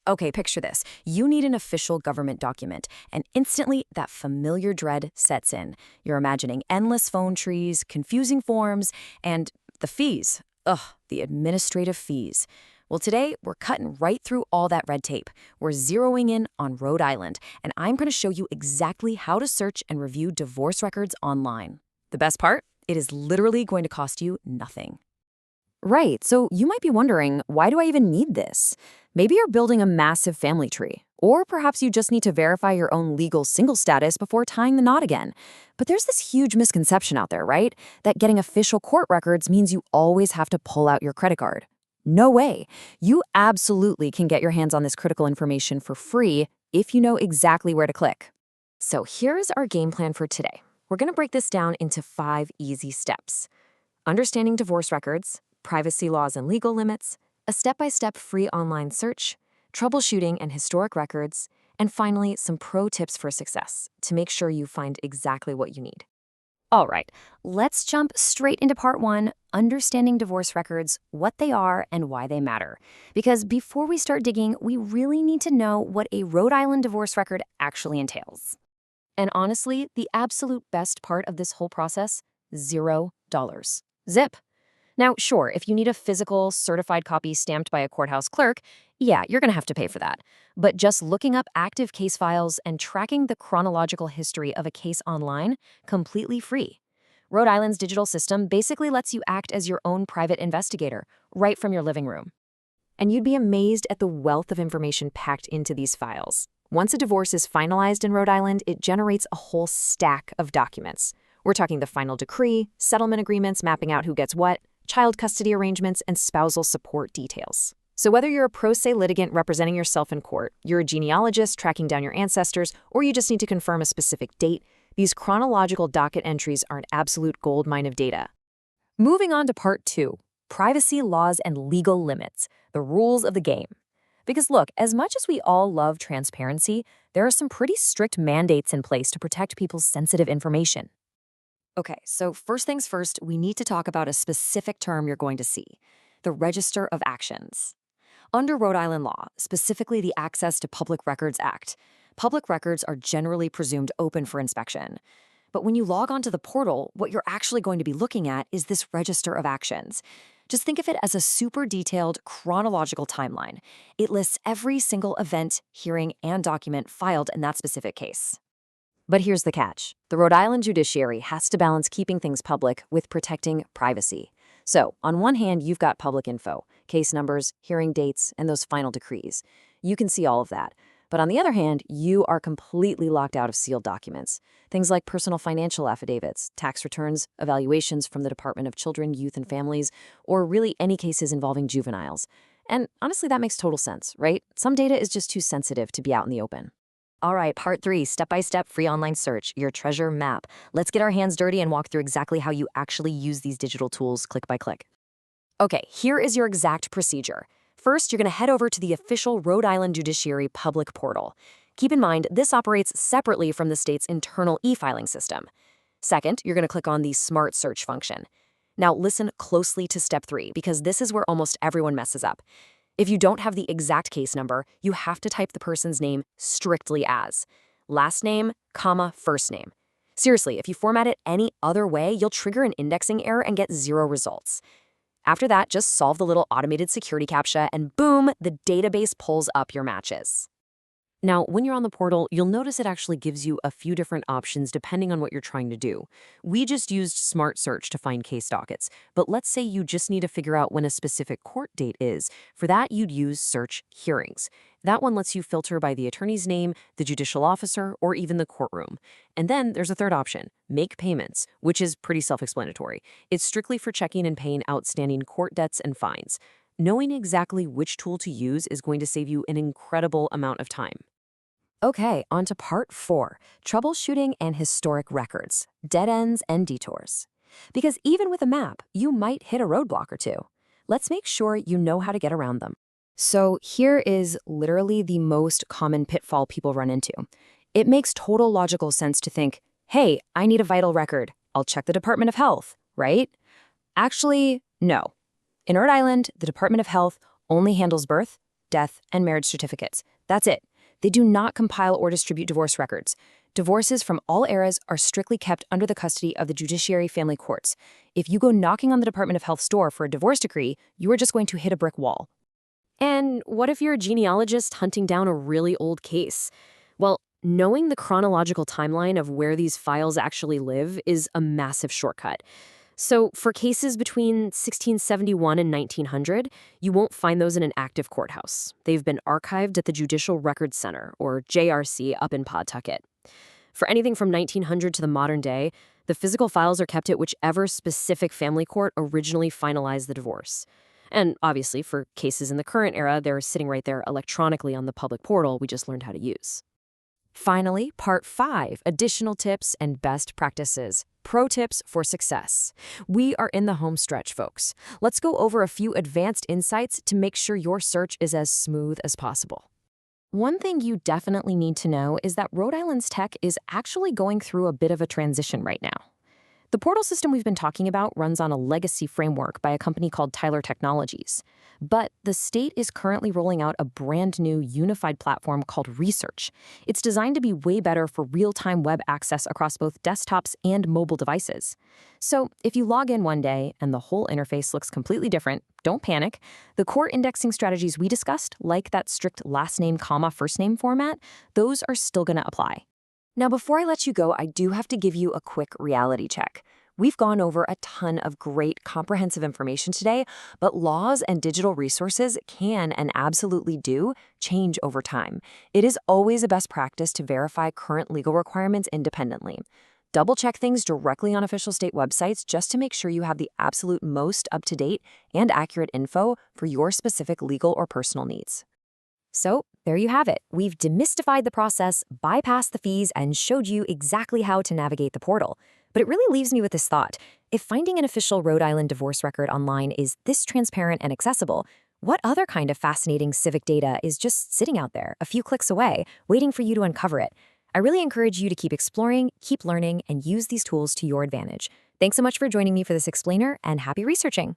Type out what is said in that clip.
Okay, picture this. You need an official government document, and instantly that familiar dread sets in. You're imagining endless phone trees, confusing forms, and the fees. Ugh, the administrative fees. Well, today we're cutting right through all that red tape. We're zeroing in on Rhode Island, and I'm going to show you exactly how to search and review divorce records online. The best part? It is literally going to cost you nothing. Right, so you might be wondering, why do I even need this? Maybe you're building a massive family tree, or perhaps you just need to verify your own legal single status before tying the knot again. But there's this huge misconception out there, right? That getting official court records means you always have to pull out your credit card. No way. You absolutely can get your hands on this critical information for free if you know exactly where to click. So here's our game plan for today. We're going to break this down into 5 easy steps. Understanding divorce records, privacy laws and legal limits, a step-by-step free online search, troubleshooting and historic records, and finally, some pro tips for success to make sure you find exactly what you need. All right, let's jump straight into part 1, understanding divorce records, what they are and why they matter. Because before we start digging, we really need to know what a Rhode Island divorce record actually entails. And honestly, the absolute best part of this whole process, $0. Zip. Now, sure, if you need a physical, certified copy stamped by a courthouse clerk, yeah, you're going to have to pay for that. But just looking up active case files and tracking the chronological history of a case online, completely free. Rhode Island's digital system basically lets you act as your own private investigator, right from your living room. And you'd be amazed at the wealth of information packed into these files. Once a divorce is finalized in Rhode Island, it generates a whole stack of documents. We're talking the final decree, settlement agreements mapping out who gets what, child custody arrangements, and spousal support details. So whether you're a pro se litigant representing yourself in court, you're a genealogist tracking down your ancestors, or you just need to confirm a specific date, these chronological docket entries are an absolute goldmine of data. Moving on to part 2, privacy laws and legal limits, the rules of the game. Because look, as much as we all love transparency, there are some pretty strict mandates in place to protect people's sensitive information. Okay, so first things first, we need to talk about a specific term you're going to see, the Register of Actions. Under Rhode Island law, specifically the Access to Public Records Act, public records are generally presumed open for inspection. But when you log onto the portal, what you're actually going to be looking at is this Register of Actions. Just think of it as a super detailed chronological timeline. It lists every single event, hearing, and document filed in that specific case. But here's the catch. The Rhode Island judiciary has to balance keeping things public with protecting privacy. So, on one hand, you've got public info, case numbers, hearing dates, and those final decrees. You can see all of that. But on the other hand, you are completely locked out of sealed documents. Things like personal financial affidavits, tax returns, evaluations from the Department of Children, Youth, and Families, or really any cases involving juveniles. And honestly, that makes total sense, right? Some data is just too sensitive to be out in the open. All right, part 3, step-by-step free online search, your treasure map. Let's get our hands dirty and walk through exactly how you actually use these digital tools click by click. Okay, here is your exact procedure. First, you're going to head over to the official Rhode Island Judiciary public portal. Keep in mind, this operates separately from the state's internal e-filing system. Second, you're going to click on the Smart Search function. Now, listen closely to step 3, because this is where almost everyone messes up. If you don't have the exact case number, you have to type the person's name strictly as last name, comma, first name. Seriously, if you format it any other way, you'll trigger an indexing error and get 0 results. After that, just solve the little automated security captcha and boom, the database pulls up your matches. Now, when you're on the portal, you'll notice it actually gives you a few different options depending on what you're trying to do. We just used Smart Search to find case dockets, but let's say you just need to figure out when a specific court date is. For that, you'd use Search Hearings. That one lets you filter by the attorney's name, the judicial officer, or even the courtroom. And then there's a third option, Make Payments, which is pretty self-explanatory. It's strictly for checking and paying outstanding court debts and fines. Knowing exactly which tool to use is going to save you an incredible amount of time. Okay, on to part 4, troubleshooting and historic records, dead ends and detours. Because even with a map, you might hit a roadblock or two. Let's make sure you know how to get around them. So here is literally the most common pitfall people run into. It makes total logical sense to think, hey, I need a vital record. I'll check the Department of Health, right? Actually, no. In Rhode Island, the Department of Health only handles birth, death, and marriage certificates. That's it. They do not compile or distribute divorce records. Divorces from all eras are strictly kept under the custody of the judiciary family courts. If you go knocking on the Department of Health's door for a divorce decree, you are just going to hit a brick wall. And what if you're a genealogist hunting down a really old case? Well, knowing the chronological timeline of where these files actually live is a massive shortcut. So for cases between 1671 and 1900, you won't find those in an active courthouse. They've been archived at the Judicial Records Center, or JRC, up in Pawtucket. For anything from 1900 to the modern day, the physical files are kept at whichever specific family court originally finalized the divorce. And obviously, for cases in the current era, they're sitting right there electronically on the public portal we just learned how to use. Finally, Part 5, Additional Tips and Best Practices. Pro Tips for Success. We are in the home stretch, folks. Let's go over a few advanced insights to make sure your search is as smooth as possible. One thing you definitely need to know is that Rhode Island's tech is actually going through a bit of a transition right now. The portal system we've been talking about runs on a legacy framework by a company called Tyler Technologies. But the state is currently rolling out a brand new unified platform called Research. It's designed to be way better for real-time web access across both desktops and mobile devices. So if you log in one day and the whole interface looks completely different, don't panic. The core indexing strategies we discussed, like that strict last name, comma, first name format, those are still going to apply. Now, before I let you go, I do have to give you a quick reality check. We've gone over a ton of great comprehensive information today, but laws and digital resources can and absolutely do change over time. It is always a best practice to verify current legal requirements independently. Double-check things directly on official state websites just to make sure you have the absolute most up-to-date and accurate info for your specific legal or personal needs. So, there you have it. We've demystified the process, bypassed the fees, and showed you exactly how to navigate the portal. But it really leaves me with this thought. If finding an official Rhode Island divorce record online is this transparent and accessible, what other kind of fascinating civic data is just sitting out there, a few clicks away, waiting for you to uncover it? I really encourage you to keep exploring, keep learning, and use these tools to your advantage. Thanks so much for joining me for this explainer, and happy researching!